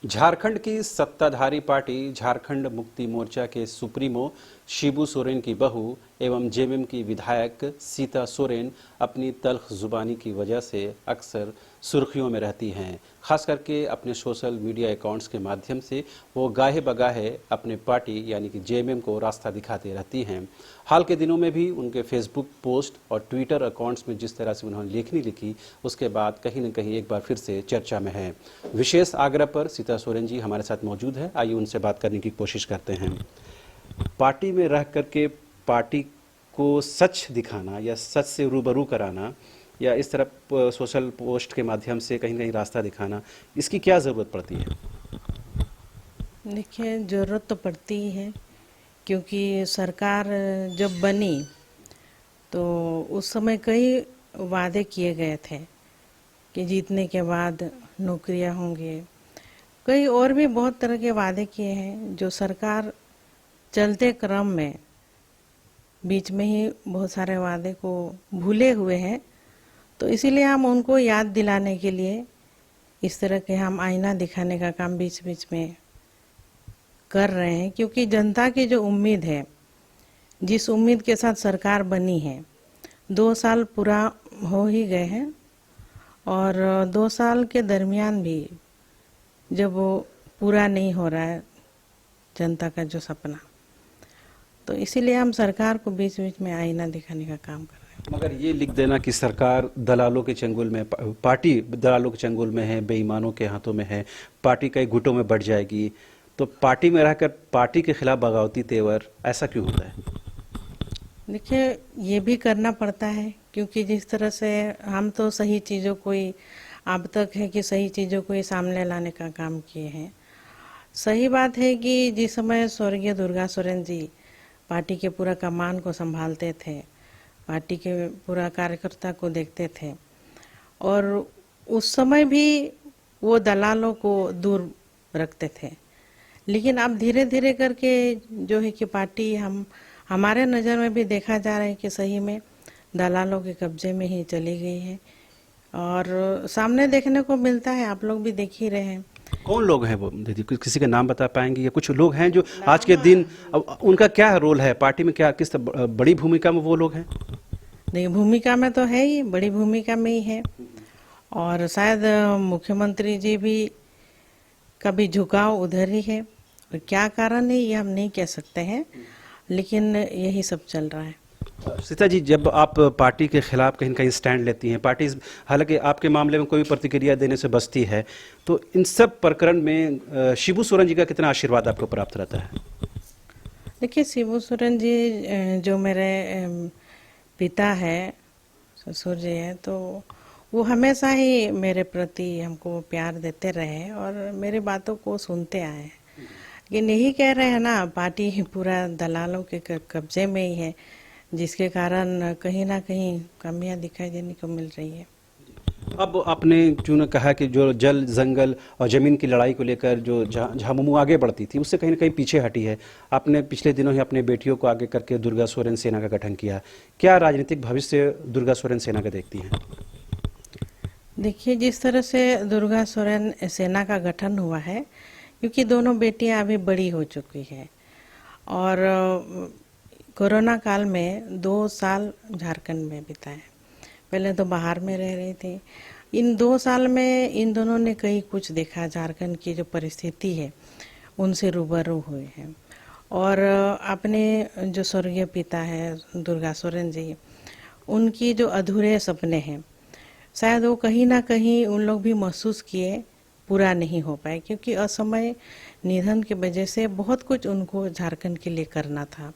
झारखंड की सत्ताधारी पार्टी झारखंड मुक्ति मोर्चा के सुप्रीमो शिबू सोरेन की बहू एवं जेएमएम की विधायक सीता सोरेन अपनी तल्ख जुबानी की वजह से अक्सर सुर्खियों में रहती हैं। खास करके अपने सोशल मीडिया अकाउंट्स के माध्यम से वो गाहे बगाहे अपने पार्टी यानी कि जेएमएम को रास्ता दिखाती रहती हैं। हाल के दिनों में भी उनके फेसबुक पोस्ट और ट्विटर अकाउंट्स में जिस तरह से उन्होंने लेखनी लिखी, उसके बाद कहीं न कहीं एक बार फिर से चर्चा में है। विशेष आग्रह पर सीता सोरेन जी हमारे साथ मौजूद है। आइए उनसे बात करने की कोशिश करते हैं। पार्टी में रह करके पार्टी को सच दिखाना या सच से रूबरू कराना या इस तरह सोशल पोस्ट के माध्यम से कहीं कहीं रास्ता दिखाना, इसकी क्या ज़रूरत पड़ती है? देखिए, ज़रूरत तो पड़ती ही है, क्योंकि सरकार जब बनी तो उस समय कई वादे किए गए थे कि जीतने के बाद नौकरियां होंगे। कई और भी बहुत तरह के वादे किए हैं जो सरकार चलते क्रम में बीच में ही बहुत सारे वादे को भूले हुए हैं। तो इसीलिए हम उनको याद दिलाने के लिए इस तरह के हम आईना दिखाने का काम बीच बीच में कर रहे हैं, क्योंकि जनता की जो उम्मीद है, जिस उम्मीद के साथ सरकार बनी है, 2 साल पूरा हो ही गए हैं और 2 साल के दरमियान भी जब वो पूरा नहीं हो रहा है जनता का जो सपना, तो इसीलिए हम सरकार को बीच बीच में आईना दिखाने का काम कर रहे हैं। मगर ये लिख देना कि सरकार दलालों के चंगुल में, पार्टी दलालों के चंगुल में है, बेईमानों के हाथों में है, पार्टी कई गुटों में बढ़ जाएगी, तो पार्टी में रहकर पार्टी के खिलाफ बगावती तेवर, ऐसा क्यों होता है? देखिए, ये भी करना पड़ता है, क्योंकि जिस तरह से हम तो सही चीज़ों को ही अब तक है कि सही चीज़ों को ही सामने लाने का काम किए हैं। सही बात है कि जिस समय स्वर्गीय दुर्गा सोरेन जी पार्टी के पूरा कमान को संभालते थे, पार्टी के पूरा कार्यकर्ता को देखते थे, और उस समय भी वो दलालों को दूर रखते थे। लेकिन अब धीरे धीरे करके जो है कि पार्टी हमारे नज़र में भी देखा जा रहा है कि सही में दलालों के कब्जे में ही चली गई है, और सामने देखने को मिलता है, आप लोग भी देख ही रहे हैं। कौन लोग हैं वो दीदी? किसी का नाम बता पाएंगे? या कुछ लोग हैं जो आज के दिन, उनका क्या रोल है पार्टी में, क्या किस बड़ी भूमिका में वो लोग हैं? देखिए, भूमिका में तो है ही, बड़ी भूमिका में ही है, और शायद मुख्यमंत्री जी भी कभी झुकाव उधर ही है, और क्या कारण है ये हम नहीं कह सकते हैं, लेकिन यही सब चल रहा है। सीता जी, जब आप पार्टी के खिलाफ कहीं कहीं स्टैंड लेती हैं, पार्टी हालांकि आपके मामले में कोई भी प्रतिक्रिया देने से बचती है, तो इन सब प्रकरण में शिबू सोरेन जी का कितना आशीर्वाद आपको प्राप्त रहता है? देखिए, शिबू सोरेन जी जो मेरे पिता है, ससुर जी हैं, तो वो हमेशा ही मेरे प्रति हमको प्यार देते रहे और मेरी बातों को सुनते आए हैं। लेकिन यही कह रहे हैं ना, पार्टी पूरा दलालों के कब्जे में ही है, जिसके कारण कहीं ना कहीं कमियां दिखाई देने को मिल रही है। अब आपने जो ने कहा कि जो जल जंगल और ज़मीन की लड़ाई को लेकर जो झामुमो आगे बढ़ती थी, उससे कहीं ना कहीं पीछे हटी है। आपने पिछले दिनों ही अपने बेटियों को आगे करके दुर्गा सोरेन सेना का गठन किया। क्या राजनीतिक भविष्य दुर्गा सोरेन सेना का देखती हैं? देखिए, जिस तरह से दुर्गा सोरेन सेना का गठन हुआ है, क्योंकि दोनों बेटियां अभी बड़ी हो चुकी हैं, और कोरोना काल में 2 साल झारखंड में बिताए। पहले तो बाहर में रह रही थी। इन 2 साल में इन दोनों ने कई कुछ देखा, झारखंड की जो परिस्थिति है उनसे रूबरू हुए हैं, और अपने जो स्वर्गीय पिता है दुर्गा सोरेन जी, उनकी जो अधूरे सपने हैं, शायद वो कहीं ना कहीं उन लोग भी महसूस किए, पूरा नहीं हो पाए, क्योंकि असमय निधन की वजह से बहुत कुछ उनको झारखंड के लिए करना था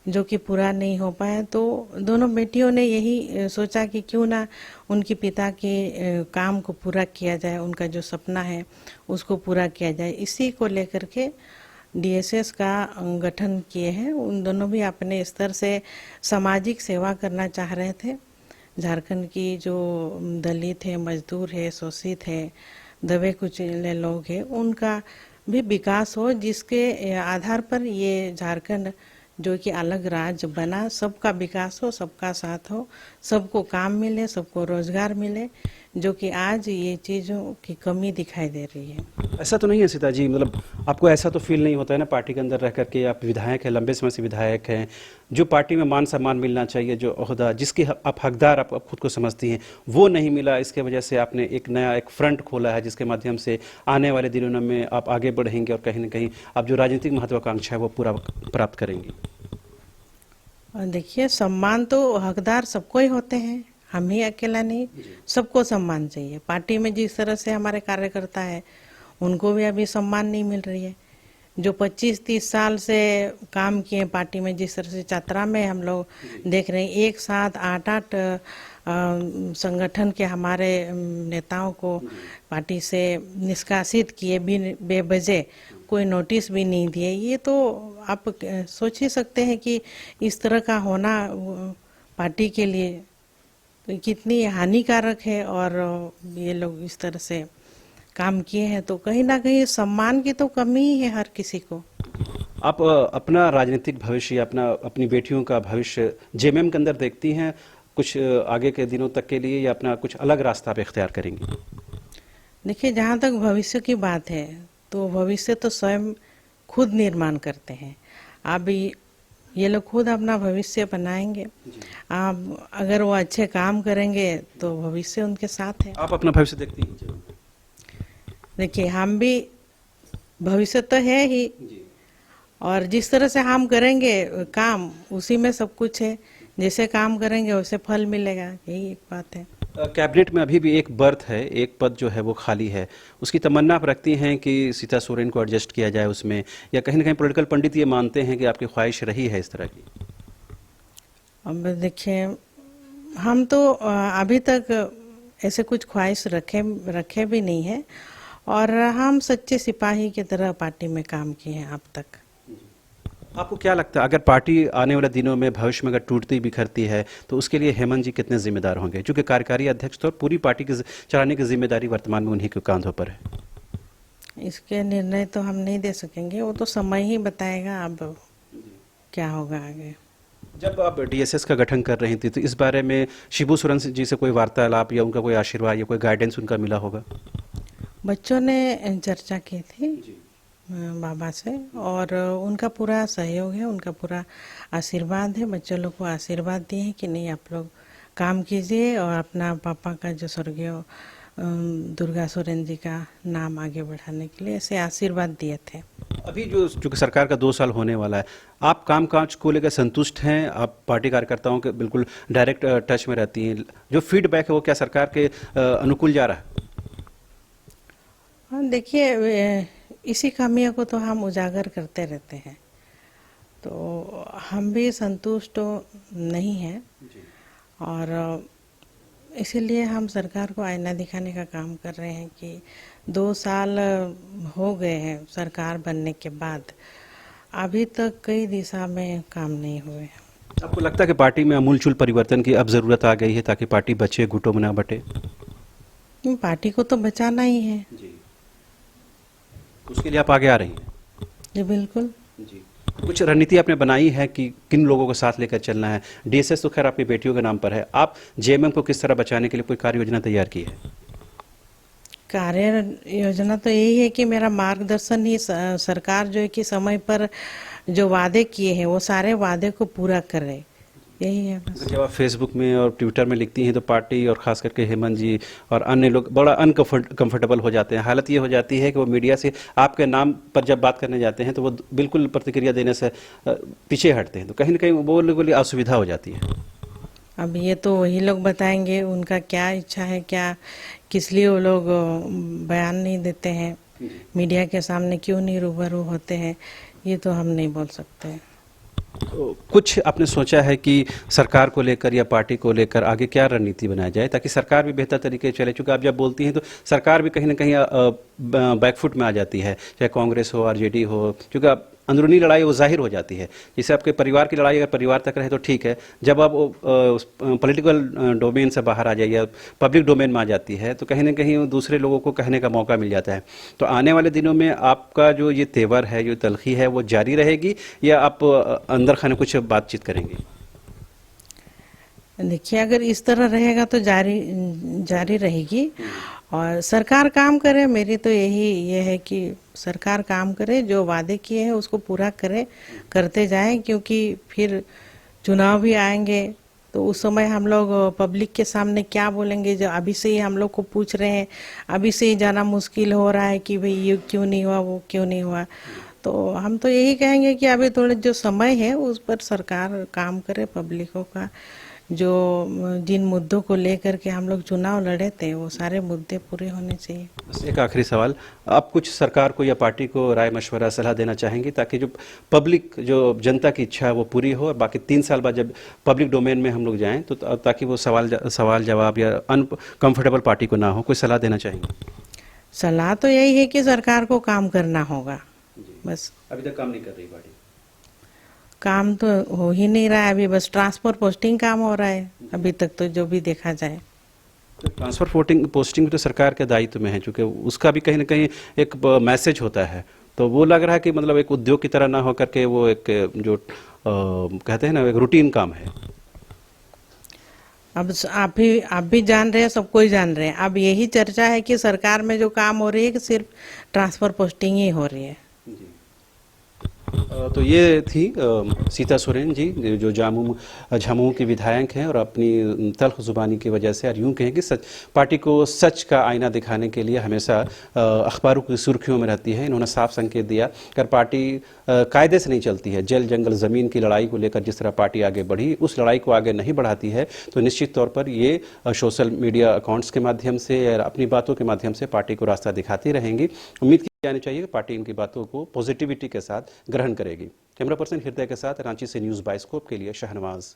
जो कि पूरा नहीं हो पाया। तो दोनों बेटियों ने यही सोचा कि क्यों ना उनके पिता के काम को पूरा किया जाए, उनका जो सपना है उसको पूरा किया जाए। इसी को लेकर के डीएसएस का गठन किए हैं। उन दोनों भी अपने स्तर से सामाजिक सेवा करना चाह रहे थे। झारखंड की जो दलित है, मजदूर है, शोषित है, दबे कुचले लोग हैं, उनका भी विकास हो, जिसके आधार पर ये झारखंड जो कि अलग राज्य बना, सबका विकास हो, सबका साथ हो, सबको काम मिले, सबको रोजगार मिले, जो कि आज ये चीज़ों की कमी दिखाई दे रही है। ऐसा तो नहीं है सीता जी, मतलब आपको ऐसा तो फील नहीं होता है ना पार्टी के अंदर रह करके, आप विधायक हैं, लंबे समय से विधायक हैं, जो पार्टी में मान सम्मान मिलना चाहिए, जो ओहदा जिसके आप हकदार आप खुद को समझती हैं, वो नहीं मिला, इसके वजह से आपने एक नया एक फ्रंट खोला है जिसके माध्यम से आने वाले दिनों में आप आगे बढ़ेंगे और कहीं ना कहीं आप जो राजनीतिक महत्वाकांक्षा है वो पूरा प्राप्त करेंगी। और देखिए, सम्मान तो हकदार सबको ही होते हैं, हम ही अकेला नहीं, सबको सम्मान चाहिए। पार्टी में जिस तरह से हमारे कार्यकर्ता है उनको भी अभी सम्मान नहीं मिल रही है। जो 25-30 साल से काम किए पार्टी में, जिस तरह से चतरा में हम लोग देख रहे हैं, एक साथ 8-8 संगठन के हमारे नेताओं को पार्टी से निष्कासित किए भी बेवजह, कोई नोटिस भी नहीं दिए। ये तो आप सोच ही सकते हैं कि इस तरह का होना पार्टी के लिए तो कितनी हानिकारक है। और ये लोग इस तरह से काम किए हैं तो कहीं ना कहीं सम्मान की तो कमी ही है हर किसी को। आप अपना राजनीतिक भविष्य, अपनी बेटियों का भविष्य जेएमएम के अंदर देखती हैं कुछ आगे के दिनों तक के लिए, या अपना कुछ अलग रास्ता आप इख्तियार करेंगी? देखिए, जहाँ तक भविष्य की बात है तो भविष्य तो स्वयं खुद निर्माण करते हैं। अब ये लोग खुद अपना भविष्य बनाएंगे। आप अगर वो अच्छे काम करेंगे तो भविष्य उनके साथ है। आप अपना भविष्य देखती हैं? देखिए, हम भी भविष्य तो है ही, और जिस तरह से हम करेंगे काम उसी में सब कुछ है। जैसे काम करेंगे वैसे फल मिलेगा, यही एक बात है। कैबिनेट में अभी भी एक बर्थ है, एक पद जो है वो खाली है, उसकी तमन्ना आप रखती हैं कि सीता सोरेन को एडजस्ट किया जाए उसमें, या कहीं ना कहीं पॉलिटिकल पंडित ये मानते हैं कि आपकी ख्वाहिश रही है इस तरह की? अब देखिए, हम तो अभी तक ऐसे कुछ ख्वाहिश रखे भी नहीं है, और हम सच्चे सिपाही की तरह पार्टी में काम किए हैं अब तक। आपको क्या लगता है, अगर पार्टी आने वाले दिनों में भविष्य में अगर टूटती बिखरती है तो उसके लिए हेमंत जी कितने जिम्मेदार होंगे? क्योंकि कार्यकारी अध्यक्ष तो पूरी पार्टी की चलाने की जिम्मेदारी वर्तमान में उन्हीं के कांधों पर है। इसके निर्णय तो हम नहीं दे सकेंगे, वो तो समय ही बताएगा अब क्या होगा आगे। जब आप डीएसएस का गठन कर रही थी तो इस बारे में शिबू सोरेन जी से कोई वार्तालाप या उनका कोई आशीर्वाद या कोई गाइडेंस उनका मिला होगा? बच्चों ने चर्चा की थी बाबा से, और उनका पूरा सहयोग है, उनका पूरा आशीर्वाद है। बच्चों लोग को आशीर्वाद दिए हैं कि नहीं, आप लोग काम कीजिए और अपना पापा का जो स्वर्गीय दुर्गा सोरेन जी का नाम आगे बढ़ाने के लिए ऐसे आशीर्वाद दिए थे। अभी जो चूँकि सरकार का 2 साल होने वाला है, आप कामकाज को लेकर संतुष्ट हैं? आप पार्टी कार्यकर्ताओं के बिल्कुल डायरेक्ट टच में रहती हैं, जो फीडबैक है वो क्या सरकार के अनुकूल जा रहा है? हाँ, देखिए, इसी खामियों को तो हम उजागर करते रहते हैं, तो हम भी संतुष्ट नहीं हैं, और इसीलिए हम सरकार को आईना दिखाने का काम कर रहे हैं कि 2 साल हो गए हैं सरकार बनने के बाद, अभी तक कई दिशा में काम नहीं हुए। आपको लगता है कि पार्टी में आमूलचूल परिवर्तन की अब ज़रूरत आ गई है ताकि पार्टी बचे, गुटों में ना बटे? पार्टी को तो बचाना ही है जी, उसके लिए आप आगे आ रही हैं? जी बिल्कुल। जी, कुछ रणनीति आपने बनाई है कि किन लोगों को साथ लेकर चलना है? डीएसएस तो खैर आपकी बेटियों के नाम पर है, आप जेएमएम को किस तरह बचाने के लिए कोई कार्य योजना तैयार की है? कार्य योजना तो यही है कि मेरा मार्गदर्शन ही सरकार जो है कि समय पर जो वादे किए हैं वो सारे वादे को पूरा करे, यही है बस। जब आप फेसबुक में और ट्विटर में लिखती हैं तो पार्टी और खास करके हेमंत जी और अन्य लोग बड़ा अनकंफर्टेबल हो जाते हैं। हालत ये हो जाती है कि वो मीडिया से आपके नाम पर जब बात करने जाते हैं तो वो बिल्कुल प्रतिक्रिया देने से पीछे हटते हैं, तो कहीं ना कहीं वो लोगों के लिए असुविधा हो जाती है। अब ये तो वही लोग बताएंगे उनका क्या इच्छा है, क्या किस लिए वो लोग बयान नहीं देते हैं, मीडिया के सामने क्यों नहीं रूबरू होते हैं, ये तो हम नहीं बोल सकते। कुछ आपने सोचा है कि सरकार को लेकर या पार्टी को लेकर आगे क्या रणनीति बनाया जाए ताकि सरकार भी बेहतर तरीके से चले? चूँकि आप जब बोलती हैं तो सरकार भी कहीं ना कहीं बैकफुट में आ जाती है, चाहे कांग्रेस हो, आरजेडी हो, क्योंकि अंदरूनी लड़ाई वो जाहिर हो जाती है। जैसे आपके परिवार की लड़ाई अगर परिवार तक रहे तो ठीक है, जब आप पॉलिटिकल डोमेन से बाहर आ जाइए या पब्लिक डोमेन में आ जाती है तो कहीं ना कहीं दूसरे लोगों को कहने का मौका मिल जाता है। तो आने वाले दिनों में आपका जो ये तेवर है, जो तलखी है, वो जारी रहेगी या आप अंदर खाने कुछ बातचीत करेंगे? देखिए, अगर इस तरह रहेगा तो जारी जारी रहेगी। और सरकार काम करे, मेरी तो ये है कि सरकार काम करे, जो वादे किए हैं उसको पूरा करे, करते जाएं, क्योंकि फिर चुनाव भी आएंगे तो उस समय हम लोग पब्लिक के सामने क्या बोलेंगे। जो अभी से ही हम लोग को पूछ रहे हैं, अभी से ही जाना मुश्किल हो रहा है कि भाई ये क्यों नहीं हुआ, वो क्यों नहीं हुआ। तो हम तो यही कहेंगे कि अभी थोड़े जो समय है उस पर सरकार काम करे, पब्लिकों का जो जिन मुद्दों को लेकर के हम लोग चुनाव लड़े थे वो सारे मुद्दे पूरे होने चाहिए। बस एक आखिरी सवाल, आप कुछ सरकार को या पार्टी को राय मशवरा सलाह देना चाहेंगी ताकि जो पब्लिक, जो जनता की इच्छा है वो पूरी हो, और बाकी 3 साल बाद जब पब्लिक डोमेन में हम लोग जाएं तो ताकि वो सवाल जवाब या अनकंफर्टेबल पार्टी को ना हो, कोई सलाह देना चाहेंगे? सलाह तो यही है कि सरकार को काम करना होगा बस। अभी तक काम नहीं कर रही पार्टी। काम तो हो ही नहीं रहा है, अभी बस ट्रांसफर पोस्टिंग काम हो रहा है अभी तक, तो जो भी देखा जाए। तो ट्रांसफर पोस्टिंग तो सरकार के दायित्व में है, चूंकि उसका भी कहीं ना कहीं एक मैसेज होता है, तो वो लग रहा है कि मतलब एक उद्योग की तरह ना होकर के वो एक जो कहते हैं ना, एक रूटीन काम है। अब आप भी जान रहे हैं, सब कोई जान रहे हैं। अब यही चर्चा है कि सरकार में जो काम हो रही है कि सिर्फ ट्रांसफर पोस्टिंग ही हो रही है। तो ये थी सीता सोरेन जी, जो झामुमो की विधायक हैं, और अपनी तल्ख जुबानी की वजह से, और यूँ कहें कि पार्टी को सच का आईना दिखाने के लिए हमेशा अखबारों की सुर्खियों में रहती है। इन्होंने साफ संकेत दिया कि पार्टी कायदे से नहीं चलती है। जल जंगल ज़मीन की लड़ाई को लेकर जिस तरह पार्टी आगे बढ़ी, उस लड़ाई को आगे नहीं बढ़ाती है, तो निश्चित तौर पर ये सोशल मीडिया अकाउंट्स के माध्यम से या अपनी बातों के माध्यम से पार्टी को रास्ता दिखाती रहेंगी। उम्मीद की जानी चाहिए कि पार्टी इनकी बातों को पॉजिटिविटी के साथ ग्रहण करेगी। कैमरा पर्सन हृदय के साथ रांची से न्यूज़ बाइस्कोप के लिए शहनवाज।